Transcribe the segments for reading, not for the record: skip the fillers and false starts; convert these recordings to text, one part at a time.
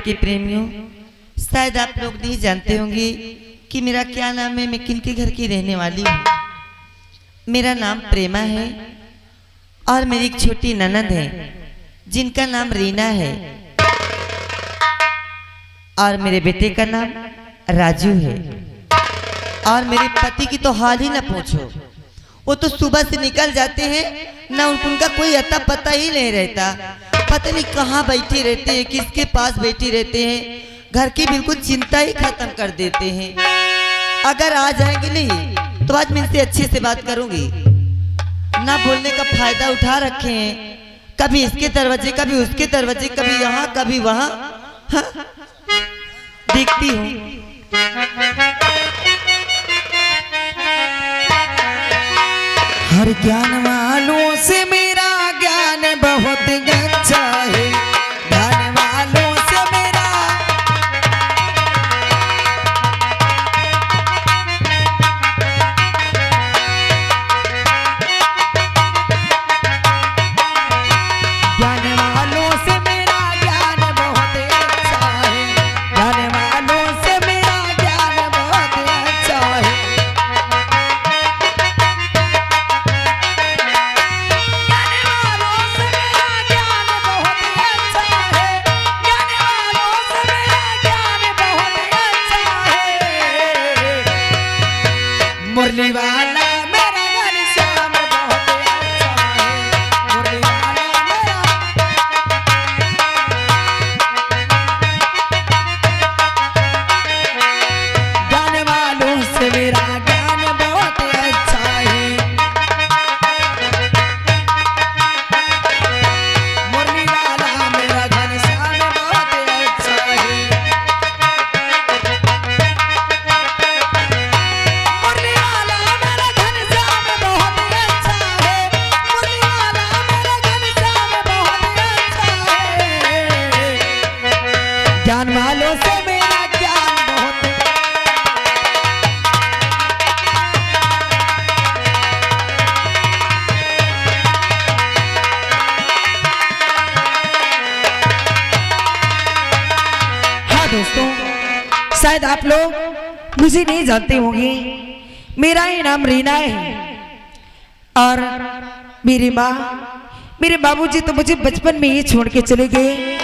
Cricket के प्रेमियों, शायद आप लोग नहीं जानते होंगे कि मेरा क्या नाम है, मैं किनके घर की रहने वाली हूँ। मेरा नाम प्रेमा है और मेरी एक छोटी ननद है जिनका नाम रीना है और मेरे बेटे का नाम राजू है। और मेरे पति की तो हाल ही ना पूछो, वो तो सुबह से निकल जाते हैं ना, उनका कोई अता पता ही नहीं रहता। पता नहीं कहाँ बैठे रहते हैं, किसके पास बैठे रहते हैं, घर की बिल्कुल चिंता ही खत्म कर देते हैं। अगर आ जाएंगे नहीं तो आज मैं इनसे अच्छे से बात करूंगी। ना बोलने का फायदा उठा रखे हैं, कभी इसके दरवाजे कभी उसके दरवाजे, कभी यहाँ कभी वहाँ। हाँ? देखती हूँ हर ज्ञान वालों से मेरा ज्ञान बहुत अच्छा है। ज्ञान वालों से मेरा ज्ञान वालों से मेरा ज्ञान बहुत अच्छा है। ज्ञान वालों से मेरा ज्ञान बहुत अच्छा है। मुरली वाला मेरा घर श्याम बहुत अच्छा है। मुरली वाला मेरा ज्ञान वालों से मेरा ज्ञान बहुत अच्छा है। मुरली वाला मेरा घर श्याम बहुत अच्छा है। ज्ञान वालों से मेरा ज्ञान बहुत हाँ दोस्तों, शायद आप लोग मुझे नहीं जानते होंगे। मेरा ही नाम रीना है और मेरी माँ मेरे बाबूजी तो मुझे बचपन में ही छोड़ के चले गए।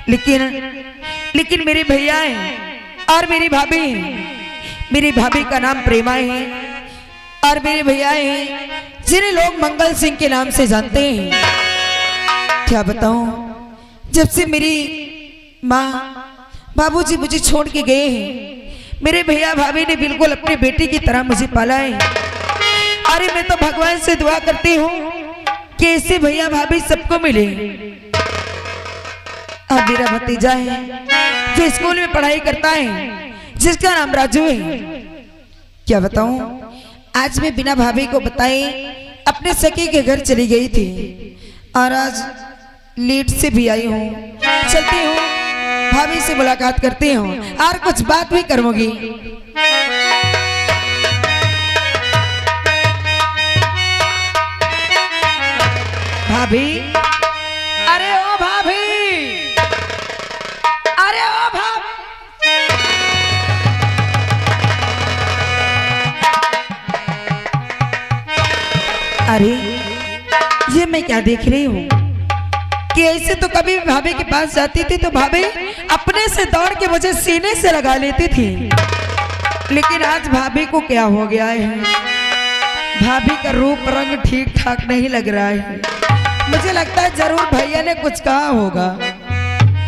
लेकिन मेरे भैया हैं और मेरी भाभी हैं। मेरी भाभी का नाम प्रेमा है और मेरे भैया हैं जिन्हें लोग मंगल सिंह के नाम से जानते हैं। क्या बताऊं, जब से मेरी माँ बाबूजी मुझे छोड़ के गए हैं, मेरे भैया भाभी ने बिल्कुल अपने बेटे की तरह मुझे पाला है। अरे मैं तो भगवान से दुआ करती हूँ कि ऐसे भैया भाभी सबको मिले। अब मेरा भतीजा है जो स्कूल में पढ़ाई करता है, जिसका नाम राजू है। क्या बताऊं, आज मैं बिना भाभी को बताए अपने सखी के घर चली गई थी और आज लेट से भी आई हूँ। चलती हूँ, भाभी से मुलाकात करती हूँ और कुछ बात भी करूंगी। भाभी, अरे ओ भाभी, अरे ओ भाभी, अरे ये मैं क्या देख रही हूँ कि ऐसे तो कभी भाभी के पास जाती थी तो भाभी अपने से दौड़ के मुझे सीने से लगा लेती थी, लेकिन आज भाभी को क्या हो गया है। भाभी का रूप रंग ठीक ठाक नहीं लग रहा है। मुझे लगता है जरूर भैया ने कुछ कहा होगा।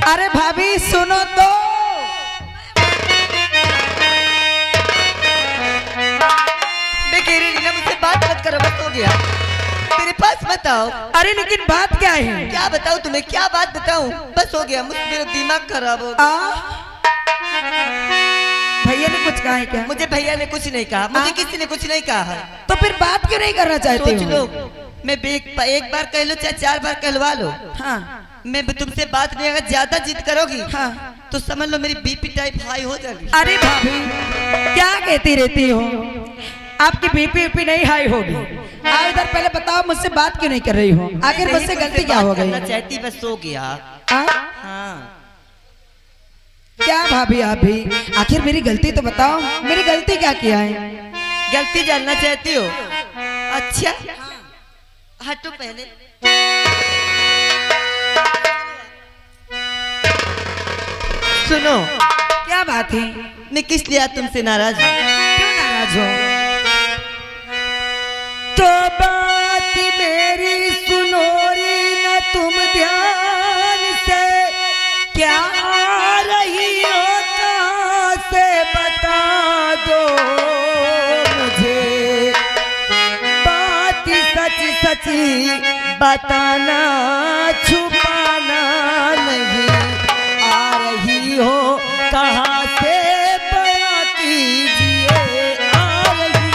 अरे भाभी सुनो तो, मैं कह रही ना, मुझसे बात मत करो, बस हो गया, मेरे पास मत आओ। अरे लेकिन बात क्या है? क्या बताऊं तुम्हें, क्या बात बताऊं, बस हो गया, मेरा दिमाग खराब हो गया। भैया ने कुछ कहा है क्या? मुझे भैया ने कुछ नहीं कहा, मुझे किसी ने कुछ नहीं कहा है। तो फिर बात क्यों नहीं करना चाहते हो? सोच लो, मैं एक बार कह लो चाहे 4 बार कहलवा लो। हाँ, मैं तुमसे बात नहीं, अगर ज्यादा जिद करोगी हाँ, तो समझ लो मेरी बीपी टाइप हाई हो जाएगी। अरे भाभी क्या कहती रहती हो, आपकी बीपी नहीं हाई होगी। आओ इधर, पहले बताओ मुझसे बात क्यों नहीं कर रही हो? आखिर मुझसे गलती क्या हो गई? चाहती बस हो गया। हाँ, क्या भाभी आप भी, आखिर मेरी गलती तो बताओ, मेरी गलती क्या किया है? गलती जानना चाहती हो? अच्छा हटो पहले। सुनो, क्या बात है? मैं किस लिए आज तुमसे नाराज हूँ? क्यों नाराज हो? तो बात मेरी सुनो रे न तुम ध्यान से, क्या रही हो कहाँ से बता दो मुझे, बात सच सच बताना छुपाना नहीं, आ रही हो कहाँ से बयां कीजिए, आ रही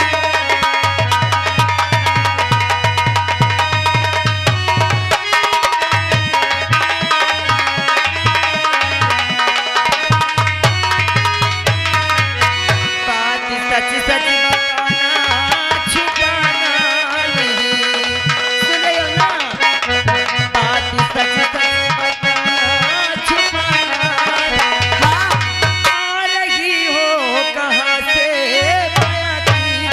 बात सच सच बताना छुपाना नहीं, सुने हो ना? बात सच सच बताना छुपाना, हाँ, आ रही हो कहाँ से बयां कीजिए।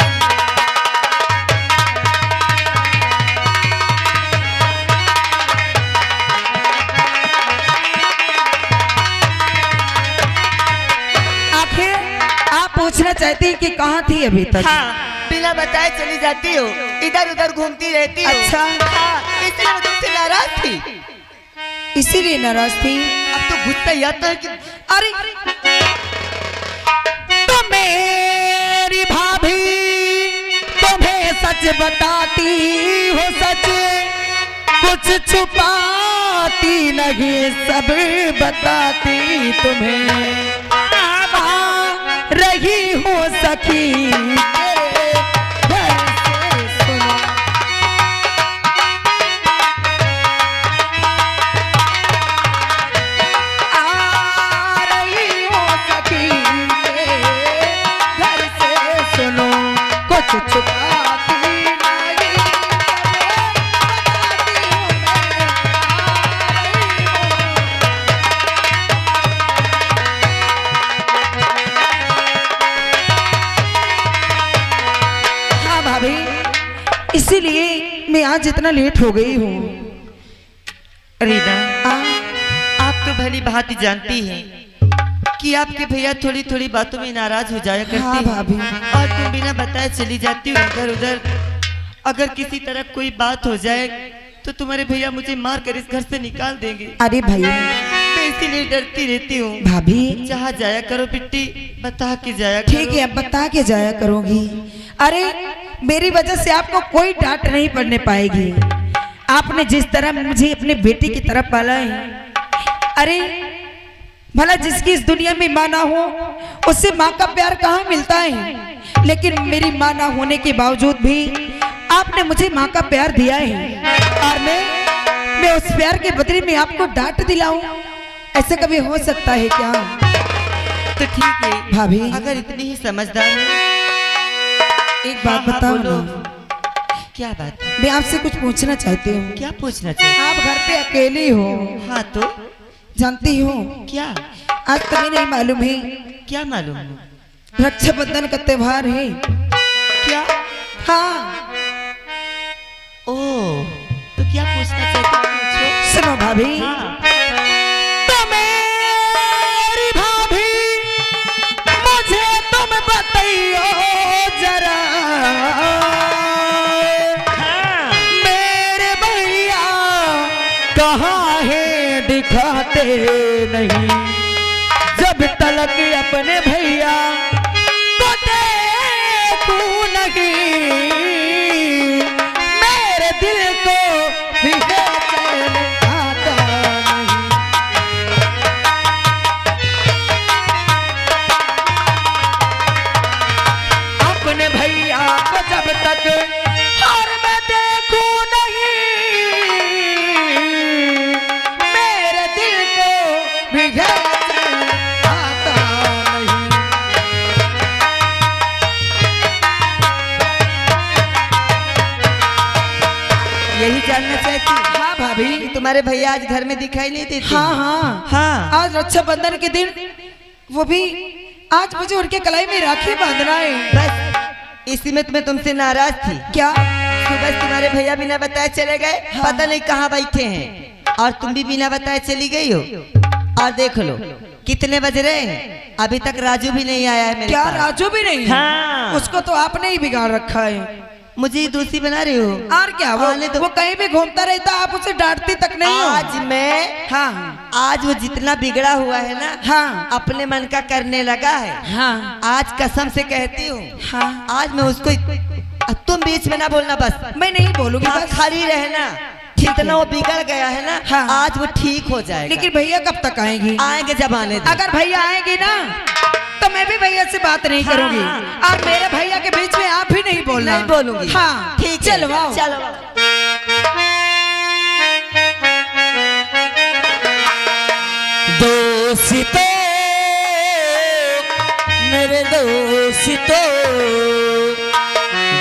आखिर आप पूछना चाहती हैं कि कहाँ थी अभी तक? हाँ, बिना बताए चली जाती हो, इधर उधर घूमती रहती हो। अच्छा। हाँ, इसलिए मैं तुमसे नाराज थी। इसीलिए नाराज थी? अब तो गुस्सा ही आता है कि अरे तो मेरी भाभी तुम्हें सच बताती हो, सच कुछ छुपाती नहीं, सब बताती तुम्हें, रही हो सखी तेरे घर से सुनो। आ रही हो सखी तेरे घर से सुनो, कुछ छुपाती नहीं, बताती हूँ मैं, आ रही हो। हाँ भाभी, इसीलिए मैं आज इतना लेट हो गई हूँ। रीना, आप तो भली भांति जानती हैं कि आपके भैया थोड़ी थोड़ी बातों में नाराज हो जाया करते हाँ हैं भाभी। और तुम बिना बताए चली जाती हो इधर उधर। अगर किसी तरह कोई बात हो जाए तो तुम्हारे भैया मुझे मार कर इस घर से निकाल देंगे। अरे भैया, मैं इसीलिए डरती रहती हूँ। भाभी जहाँ जाया करो बिट्टी, बता के जाया करो। ठीक है, अब बता के जाया करूंगी। अरे मेरी वजह से आपको कोई डांट नहीं पड़ने पाएगी। आपने जिस तरह मुझे अपने बेटे की तरफ पाला है, अरे भला जिसकी इस दुनिया में माँ ना हो उससे माँ का प्यार कहाँ मिलता है, लेकिन मेरी माँ ना होने के बावजूद भी आपने मुझे माँ का प्यार दिया है और मैं उस प्यार के बदले में आपको डांट दिलाऊं, ऐसे कभी हो सकता है क्या? तो ठीक है भाभी, अगर इतनी ही समझदार हो, एक बात हाँ, बताओ बोलो। ना। क्या बात? मैं आपसे कुछ पूछना चाहती हूँ। क्या पूछना चाहिए? आप घर पे अकेली हो, हाँ तो जानती हो क्या? आज तुम्हें नहीं मालूम है क्या मालूम? रक्षाबंधन का त्योहार है। क्या? हाँ, ओ, तो क्या पूछना चाहते हो? पूछो। सुनो भाभी, हाँ। तो मेरी भाभी मुझे तुम बताइयो जरा, हाँ। मेरे भैया कहाँ है दिखाते नहीं, जब तलक अपने भैया को देखूं नहीं, मेरे दिल को भी चैन आता नहीं। अपने भैया को जब तक और मैं देखूं नहीं, मेरे दिल को भी चैन आता नहीं। यही जानना चाहती हूँ। हाँ भाभी, कि तुम्हारे भैया आज घर में दिखाई नहीं देते? हाँ हाँ हाँ। आज रक्षाबंधन के दिन वो भी आज मुझे उनके कलाई में राखी बांधना है। बस इसी में मैं तुमसे नाराज थी। क्या? सुबह तुम्हारे भैया बिना बताए चले गए। हाँ। पता नहीं कहाँ बैठे हैं और तुम भी बिना बताए चली गई हो। और देख लो कितने बज रहे हैं, अभी तक राजू भी नहीं आया है मेरे क्या पास। राजू भी नहीं? हाँ। उसको तो आपने ही बिगाड़ रखा है। मुझे दोषी बना रहे हो? और क्या, वो कहीं भी घूमता रहता, आप उसे डांटती तक नहीं हो। आज मैं, हाँ, आज वो जितना बिगड़ा हुआ है ना, हाँ, अपने मन का करने लगा है। हाँ, आज कसम से कहती हूँ, हाँ, आज मैं उसको, तुम बीच में ना बोलना बस। मैं नहीं बोलूंगी, हाँ, बस खाली रहना। जितना वो बिगड़ गया है ना, हाँ। आज वो ठीक हो जाएगा। लेकिन भैया कब तक आएंगी? आएंगे जब आने दो। अगर भैया आएंगे ना तो मैं भी भैया से बात नहीं हाँ, करूंगी। हाँ। और मेरे भैया के बीच में आप भी नहीं बोलना। नहीं बोलूंगी। हाँ, ठीक है। चलो आओ। चलो। दोस्तों मेरे दोस्तों,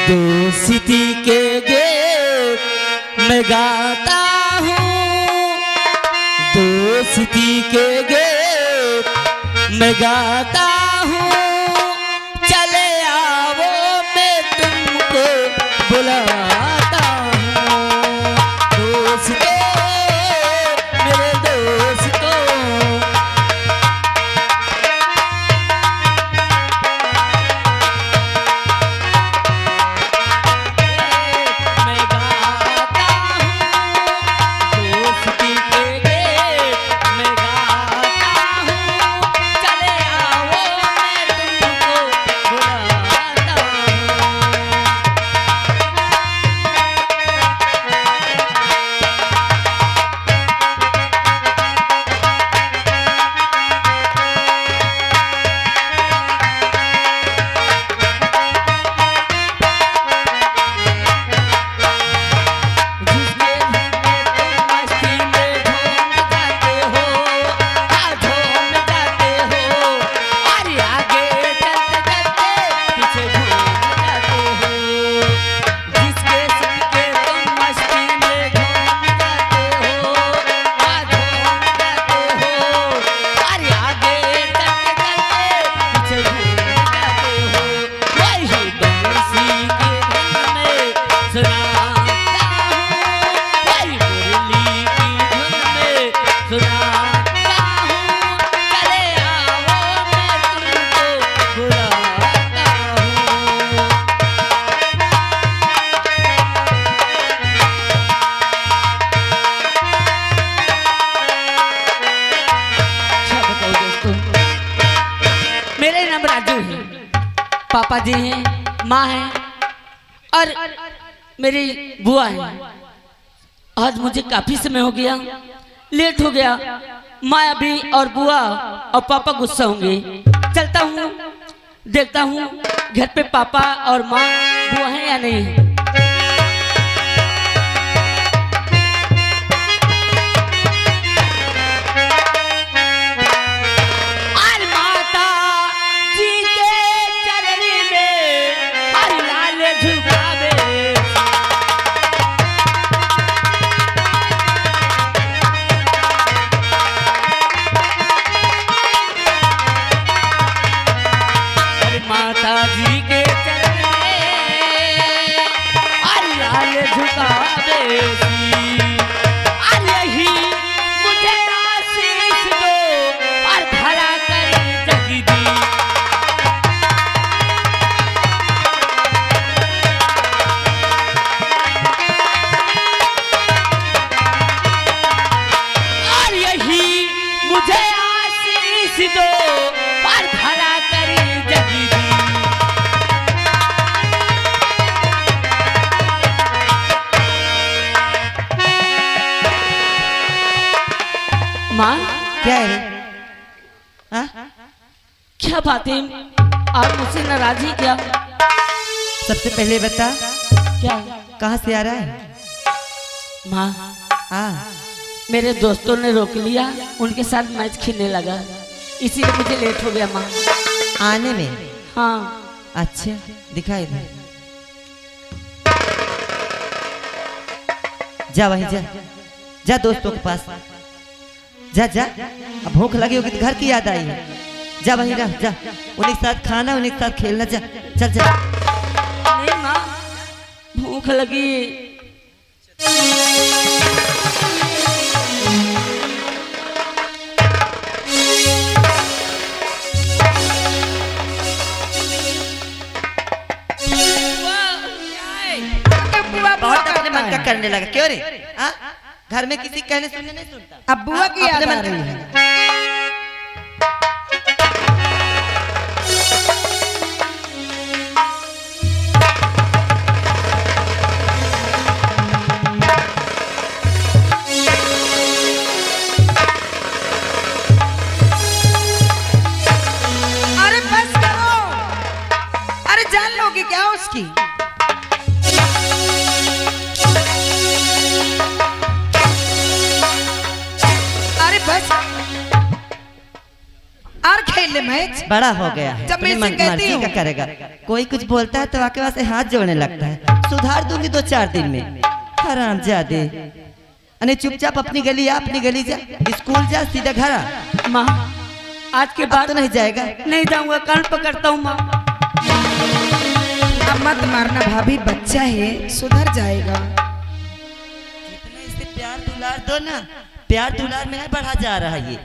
दोस्ती के गेट में गाता हूँ, दोस्ती के गेट में गाता हूँ, चले आओ मैं तुमको बुलाता हूँ। दोस्तों मेरे दोस्तों, मैं गाता हूँ, दोस्ती के गेट में गाता हूँ, चले आओ मैं तुमको बुलाता हूँ। जिसके तुम मस्ती में झूम जाते हो, हाँ झूम जाते हो, अरे आगे चलते चलते पीछे झूम जाते हो। जिसके सबके तुम मस्ती में झूम जाते हो, हाँ झूम जाते हो, अरे आगे चलते चलते पीछे झूम जाते हो। वही बंसी के धुन में सुनाता हूँ, वही मुरली की धुन में सुनाता हूँ, चले आओ मैं तुमको बुलाता हूँ। क्या बताओ दोस्तों, मेरे नाम राजू है, पापा जी हैं, माँ है और मेरी बुआ है। आज मुझे काफी समय हो गया, लेट हो गया, माँ अभी और बुआ और पापा गुस्सा होंगे। चलता हूँ, देखता हूँ घर पे पापा और माँ बुआ हैं या नहीं है। और माता जी के चरण में हर लाल झुकावे, हर माता जी के चरण में हर लाल झुकावे। और यही मुझे आशीष दो और भला कर जगदी। और यही मुझे आशीष दो और भला कर जगदी। माँ क्या है रे? हाँ? क्या बातें, आप मुझसे नाराज ही क्या? सबसे पहले बता क्या कहाँ से आ रहा है? माँ, हाँ, मेरे दोस्तों ने रोक लिया, उनके साथ मैच खेलने लगा, इसीलिए मुझे लेट हो गया माँ। आने में? हाँ। अच्छा, दिखाई दे। जा वहीं जा, जा दोस्तों के पास जा जा। अब भूख लगी होगी तो घर की याद आई है। जा वहीं रह जा, उन्हीं के साथ खाना उन्हीं के साथ खेलना, जा चल चल। नहीं माँ, भूख लगी। बहुत अपने मन का करने लगा, क्यों रे? हाँ, घर में किसी कहने सुनने नहीं सुनता। अब बुआ की याद आ रही है। अरे बस करो, अरे जान लोगे क्या उसकी? अरे बस और खेल ले मैच। बड़ा हो गया है, जब अपनी मैं इसे कहती मर्जी हूँ। का करेगा। कोई कुछ बोलता है तो आके वहां से हाथ जोड़ने लगता है। सुधार दूंगी 2-4 दिन में। हराम जादे, अने चुपचाप अपनी गली आ, अपनी गली जा, स्कूल जा, सीधा घर आ। माँ आज के अब बाद तो नहीं जाएगा। नहीं जाऊंगा, कान पकड़ता हूँ माँ। अब मत मारना भाभी, बच्चा है, सुधर जाएगा। जितना इसे प्यार दुलार दो ना, प्यार दुलार में नहीं बढ़ा जा रहा है ये।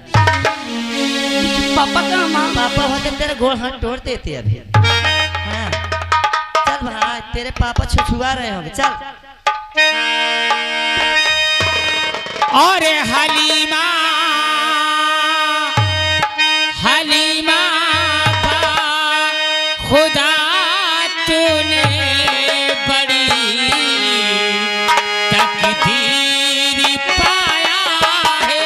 पापा कहाँ माँ? पापा होते तेरे गोड़ हाथ तोड़ देते अभी। हाँ चल भाई, तेरे पापा छुछुआ रहे होंगे, चल। और हलीमा हलीमा खुदा तूने बड़ी तकदीर पाया है।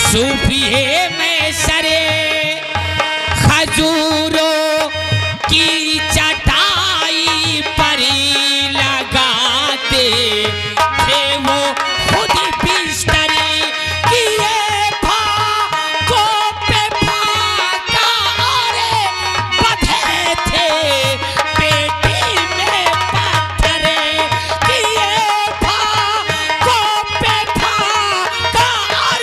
सूफिए में सरे खजूरों की चटाई पर लगाते थे वो खुद बिस्तरी किए फाकों पे फाका और बंधे थे पेटी में पत्थर किए फाकों पे फाका और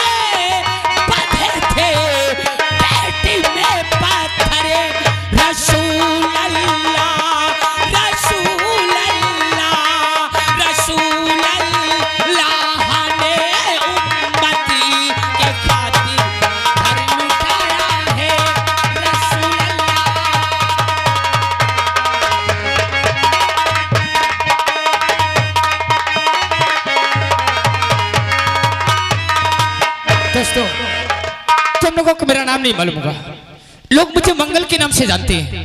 बंधे थे पेटी में पत्थर। रसूल अल्लाह रसूल अल्लाह रसूल अल्लाह ने उम्मती के खातिर घर लुटाया है। रसूल दोस्तों, तुम लोगों को मेरा नाम नहीं मालूम होगा, लोग मुझे मंगल के नाम से जानते हैं।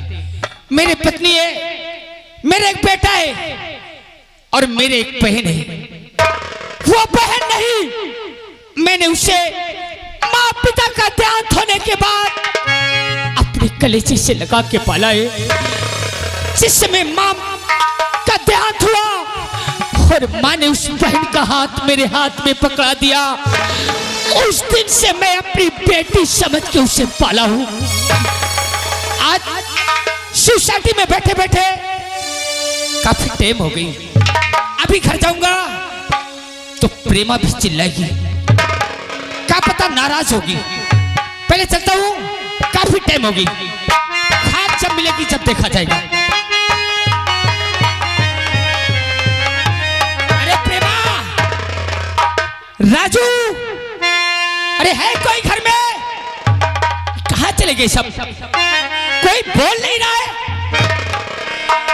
मेरी पत्नी है, मेरा एक बेटा है और मेरे एक बहन है। वो बहन नहीं, मैंने उसे माँ पिता का देहांत होने के बाद अपने कलेजे से लगा के पाला है। जिस समय माँ का देहांत हुआ और माँ ने उस बहन का हाथ मेरे हाथ में पकड़ा दिया, उस दिन से मैं अपनी बेटी समझ के उसे पाला हूं। आज सोसाइटी में बैठे बैठे काफी टाइम हो गई, अभी घर जाऊंगा तो प्रेमा भी चिल्लाएगी, क्या पता नाराज होगी। पहले चलता हूं, काफी टाइम हो गई, खाद जब मिलेगी जब देखा जाएगा। अरे प्रेमा, राजू, अरे है गए सब? कोई बोल नहीं रहा है।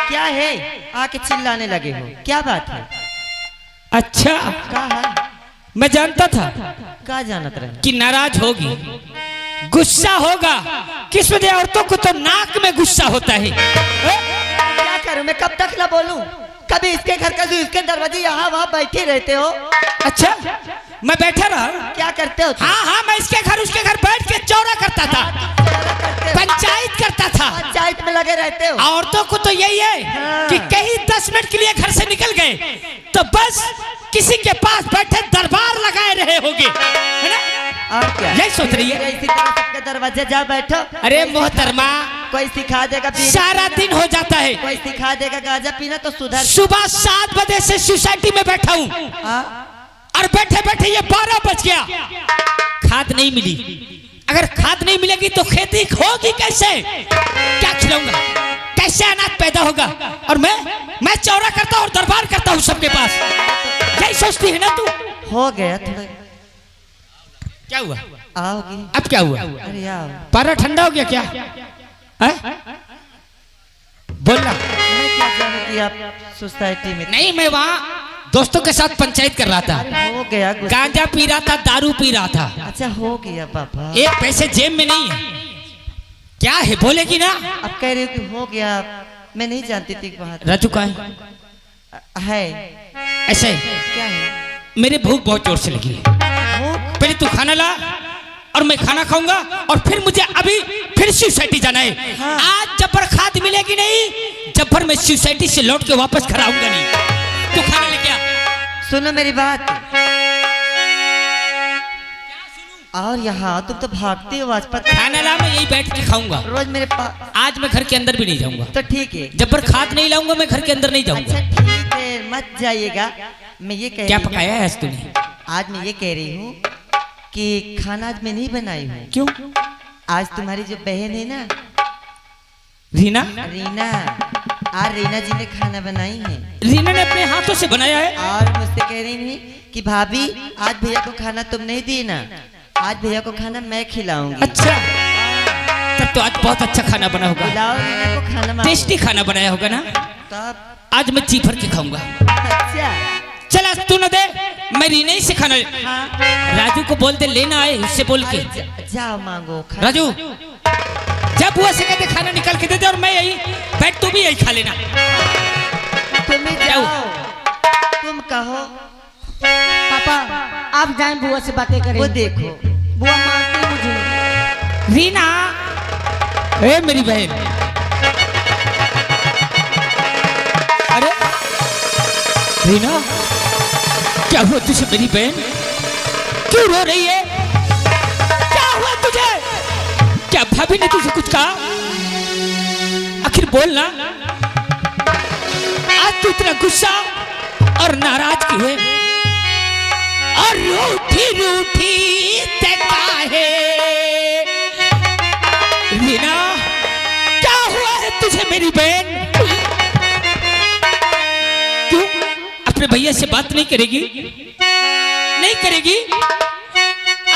क्या है आके चिल्लाने लगे हो, क्या बात है? अच्छा, क्या है? मैं जानता था क्या जानत रहे? कि नाराज होगी, गुस्सा होगा। किस वजह औरतों को तो नाक में गुस्सा होता है। क्या करूं मैं, कब तक ना बोलूं? कभी इसके घर का इसके दरवाजे यहाँ वहाँ बैठे रहते हो। अच्छा, मैं बैठा रहा। क्या करते हो तुम? हाँ हाँ, मैं इसके घर उसके घर बैठ के चौरा करता था, पंचायत करता था। पंचायत में लगे रहते हो। औरतों को तो यही है हाँ। कि कहीं 10 मिनट के लिए घर से निकल गए तो बस किसी के पास बैठे दरबार लगाए रहे होगे, है ना? और क्या यही सोच रही है? इसी तरह सबके दरवाजे जा बैठो। अरे मोहतरमा, कोई सिखा देगा पीना, सारा दिन हो जाता है। कोई सिखा देगा गांजा पीना तो सुधर। सुबह 7 बजे से सोसाइटी में बैठा हूँ और बैठे बैठे ये 12 बज गया, खाद नहीं मिली। अगर खाद नहीं मिलेगी तो खेती होगी कैसे? क्या खिलाऊंगा? कैसे अनाज पैदा होगा? और मैं चौरा करता हूँ और दरबार करता हूँ सबके पास। यही सोचती है ना तू? हो गया थोड़ा। क्या हुआ? आओगे? अब क्या हुआ? अरे आओ। पारा ठंडा हो गया क्या? बोलना। मैं क्या जानूं कि आप सोसाइटी में। नहीं, मैं वहाँ दोस्तों के साथ पंचायत कर रहा था, हो गया गुस्सा। गांजा पी रहा था, दारू पी रहा था। अच्छा हो गया पापा। एक पैसे जेब में नहीं है। क्या है, बोलेगी ना? अब कह रही हो कि हो गया, मैं नहीं जानती थी वहाँ राजू का है ऐसे? क्या है? मेरे भूख बहुत जोर से लगी है। भूख? पहले तू खाना ला और मैं खाना खाऊंगा और फिर मुझे अभी फिर सोसाइटी जाना है। हाँ। आज जब्बर खाद मिलेगी नहीं, जब्बर मैं सोसाइटी से लौट के वापस घर आऊंगा नहीं। तू खाना लेके आ। सुनो मेरी बात। और यहाँ तुम तो भागते हो आज पता। खाना ला, मैं यही बैठ के खाऊंगा। रोज मेरे पास। आज मैं घर के अंदर भी नहीं जाऊंगा। तो ठीक है। जब्बर खाद नहीं लाऊंगा, मैं घर के अंदर नहीं जाऊंगा। अच्छा ठीक है, मत जाइएगा। मैं ये कह क्या रही हूँ, पकाया है आज तूने? आज मैं ये कह रही हूँ कि खाना आज मैं नहीं बनाई हूँ। क्यों? आज तुम्हारी जो बहन है ना, रीना, रीना, आज रीना जी ने खाना बनाई है रीना ने अपने हाथों से बनाया है। और मुझसे कह रही थी कि भाभी आज भैया को खाना तुम नहीं दी ना, आज भैया को खाना मैं खिलाऊंगी। अच्छा, तब तो आज बहुत अच्छा खाना बना होगा। बुलाओ रीना को खाना। टेस्टी खाना बनाया होगा ना? तब आज मैं जी भर के खाऊंगा। अच्छा चल आज तू न दे, मैं रीना ही से खाना। हाँ। राजू को बोल दे लेना आए, उससे बोल के। जाओ मांगो खाना। राजू, जब वो से कहते खाना निकाल के दे दे और मैं यही बैठ, तू भी यही खा लेना। तुम ही जाओ, तुम कहो। पापा आप जाएं, बुआ से बातें करें। वो देखो बुआ मारती मुझे। रीना, ए मेरी बहन, अरे रीना, क्या हुआ तुझे मेरी बहन? क्यों रो रही है? क्या हुआ तुझे? क्या भाभी ने तुझे कुछ कहा? आखिर बोलना। आज तू इतना गुस्सा और नाराज क्यों है? और रूठी रूठी काहे? रीना, क्या हुआ है तुझे मेरी बहन? क्यों अपने भैया से बात नहीं करेगी? नहीं करेगी?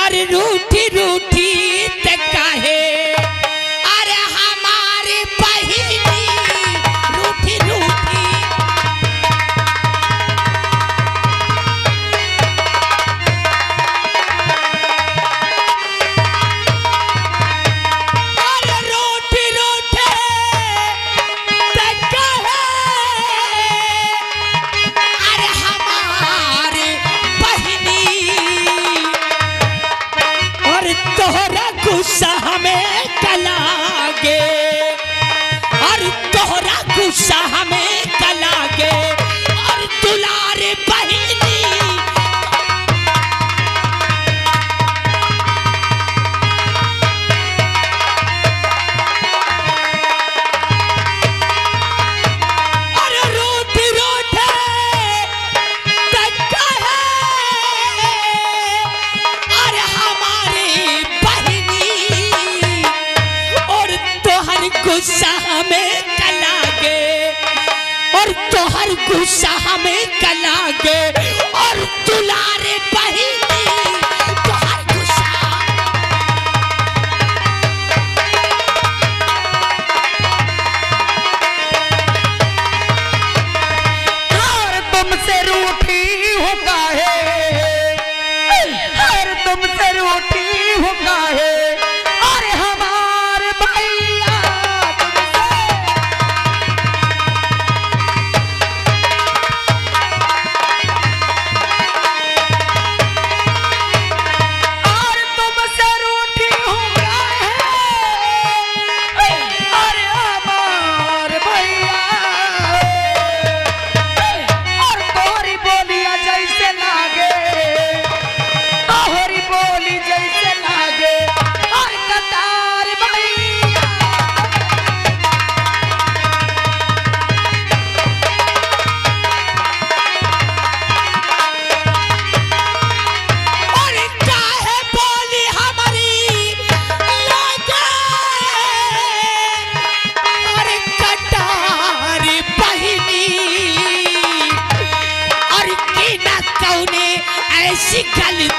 अरे रूठी रूठी काहे? अरे हमारी बहिनी रूठी रूठी। अरे रूठी रूठी काहे? अरे हमारी बहिनी, और तोहरा गुस्सा हमें कलागे, और तोहरा गुस्सा हमें कलागे, और दुलारे बहिनी। अरे रोटी रोटी तक्का है, अरे हमारी बहिनी, और तोहर गुस्सा हमें कलागे, और तोहर गुस्सा हमें कलागे, और दुलारे बहिनी तोहर गुस्सा।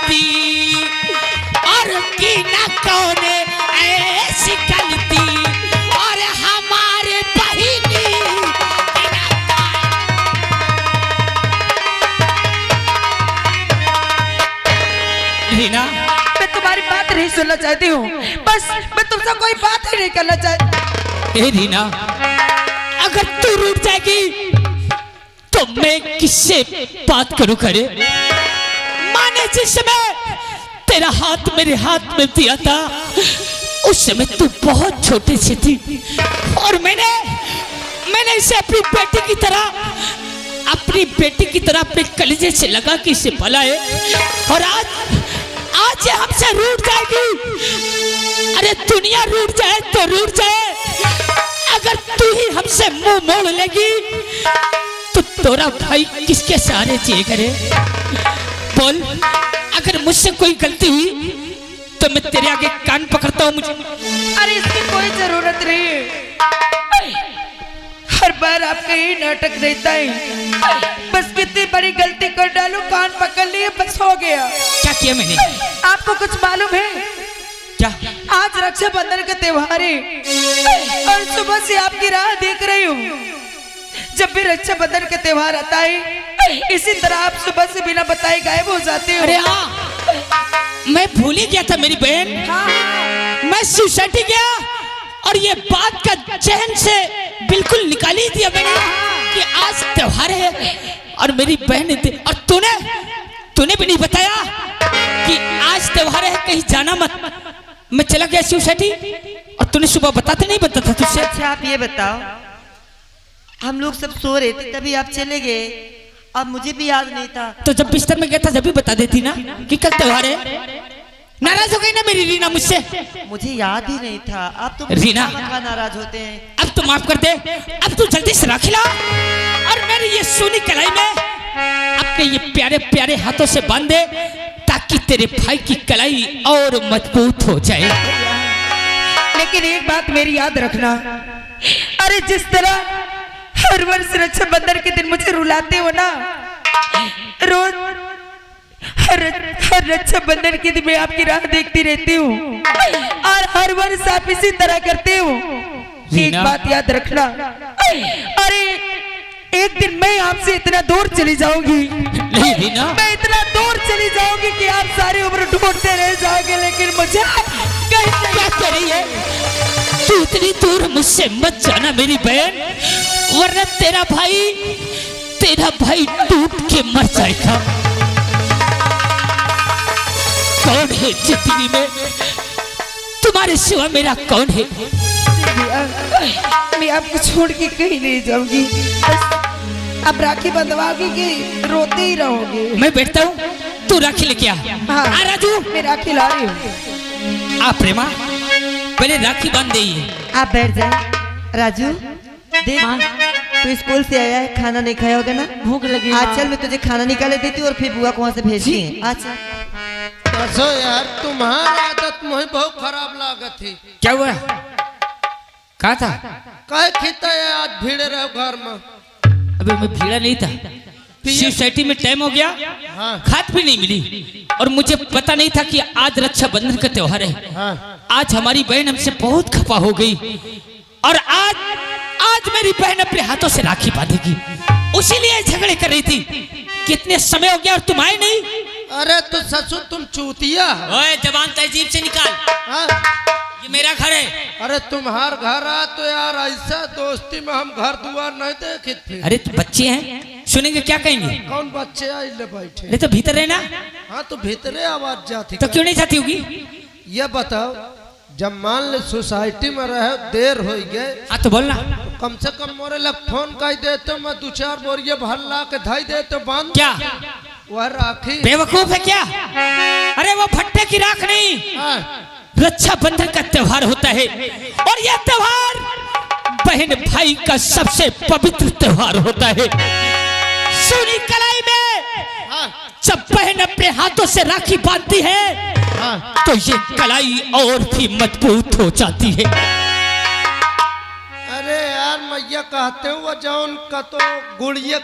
गलती और की ना कौन ऐसी गलती और हमारे बहिनी रीना, मैं तुम्हारी बात नहीं सुनना चाहती हूँ, बस मैं तुमसे कोई बात ही नहीं करना चाहती। ए रीना, अगर तू रूठ जाएगी तो मैं किससे बात करूं करे? माने जिस समय तेरा हाथ मेरे हाथ में दिया था उस समय तू बहुत छोटी सी थी और मैंने इसे अपनी बेटी की तरह अपने कलेजे से लगा कि इसे भला है, और आज ये हमसे रूठ जाएगी। अरे दुनिया रूठ जाए तो रूठ जाए, अगर तू ही हमसे मुंह मोड़ लेगी तो तोरा भाई किसके सहारे जिए करे? बोल, अगर मुझसे कोई गलती हुई तो मैं तेरे आगे कान पकड़ता हूँ। मुझे अरे इसकी कोई जरूरत नहीं है, हर बार आपका यही नाटक रहता है। बस कितनी बड़ी गलती कर डालूं, कान पकड़ लिए, बस हो गया। क्या किया मैंने? आपको कुछ मालूम है? क्या? आज रक्षाबंधन का त्योहार है और सुबह से आपकी राह देख रही हूँ। जब भी रक्षाबंधन का त्योहार आता है इसी तरह आप सुबह से बिना बताए गायब हो जाते हो। अरे हाँ, मैं भूल ही गया था मेरी बहन। मैं सोसाइटी गया और ये बात का जहन से बिल्कुल निकाल ही दिया मैंने कि आज त्योहार है और मेरी बहन थी, और तूने भी नहीं बताया कि आज त्योहार है, कहीं जाना मत। मैं चला गया सोसाइटी और तूने सुबह बताते नहीं बता था तुझसे। अच्छा आप ये बताओ, हम लोग सब सो रहे थे तभी आप चले गए, अब मुझे भी याद नहीं था। तो जब बिस्तर में गया था जब भी बता देती ना कि कल त्योहार है। नाराज हो गई ना मेरी रीना मुझसे? मुझे याद ही नहीं था। अब तो रीना, नाराज होते हैं। अब तो माफ कर दे, अब तू जल्दी से राखी ला और मेरी ये सोनी कलाई में अपने ये प्यारे प्यारे हाथों से बांध दे ताकि तेरे भाई की कलाई और मजबूत हो जाए। लेकिन एक बात मेरी याद रखना, अरे जिस तरह हर वर्ष रक्षाबंधन के दिन मुझे रुलाते हो ना, रोज हर रक्षाबंधन के दिन मैं आपकी राह देखती रहती हूँ और हर वर्ष आप इसी तरह करते हो। एक बात याद रखना, अरे एक दिन मैं आपसे इतना दूर चली जाऊंगी, नहीं रीना, मैं इतना दूर चली जाऊंगी कि आप सारी उम्र ढूंढते रह जाओगे, लेकिन मुझे कहीं क्या कर रही है तू? इतनी दूर मुझसे मत जाना मेरी बहन, वरना तेरा भाई टूट के मर जाएगा। कौन है जिंदगी में तुम्हारे सिवा मेरा कौन है? मैं आपको छोड़ के कहीं नहीं जाऊंगी, अब राखी बंधवाओगी कि रोते ही रहोगे? मैं बैठता हूँ, तू राखी लेके आ। हाँ, आ राजू, मैं राखी ला रही हूँ। आ प्रेमा, पहले राखी बांध दे। आप बैठ जाए। राजू देख, तू स्कूल से आया है, खाना नहीं खाया होगा ना? भूख लगी। आज चल मैं तुझे खाना निकाले देती हूँ और फिर बुआ को वहाँ से भेजती है। अच्छा कसो यार, तुम्हारा आदत मुझे बहुत खराब लागत थी। क्या हुआ? कहा था? कहे खीता है आज भीड़े रहो घर में। अबे मैं भीड़ा नहीं था, सोसाइटी में टाइम हो गया, हाँ। खाद भी नहीं मिली और मुझे पता नहीं था कि आज रक्षाबंधन का त्योहार है। हाँ। आज हमारी बहन हमसे बहुत खफा हो गई और आज मेरी बहन अपने हाथों से राखी बांधेगी, उसीलिए झगड़े कर रही थी। कितने समय हो गया और तुम आए नहीं? अरे तो ससुर तुम चूतिया हो। ओए जबान तहजीब से निकाल, हाँ? ये मेरा घर है। अरे तुम्हार घर आ तो यार ऐसा दोस्ती में हम घर दुआर नहीं देखे थे। अरे तो बच्चे हैं, सुनेंगे क्या कहेंगे? कौन बच्चे आई ले बैठे? अरे तो भीतर रहना। हाँ तो भीतरे आवाज जाती। तो क्यों नहीं जाती होगी? ये बताओ, जब मान ले सोसाइटी में रहे देर हो गए, हाँ तो बोलना। कम से कम मोरे लग फोन कर देते, मैं 2-4 बोरिये भर ला के धाई देते बांध। क्या वह राखी बेवकूफ है क्या? अरे वो भट्टे की राख नहीं, हाँ। रक्षाबंधन का त्योहार होता है और यह त्योहार बहन भाई का सबसे पवित्र त्योहार होता है। सोनी कलाई में हाँ। जब बहन अपने हाथों से राखी बांधती है हाँ। तो ये कलाई और भी मजबूत हो जाती है। अरे यार मैया कहते हो वो जौन का तो गुड़िया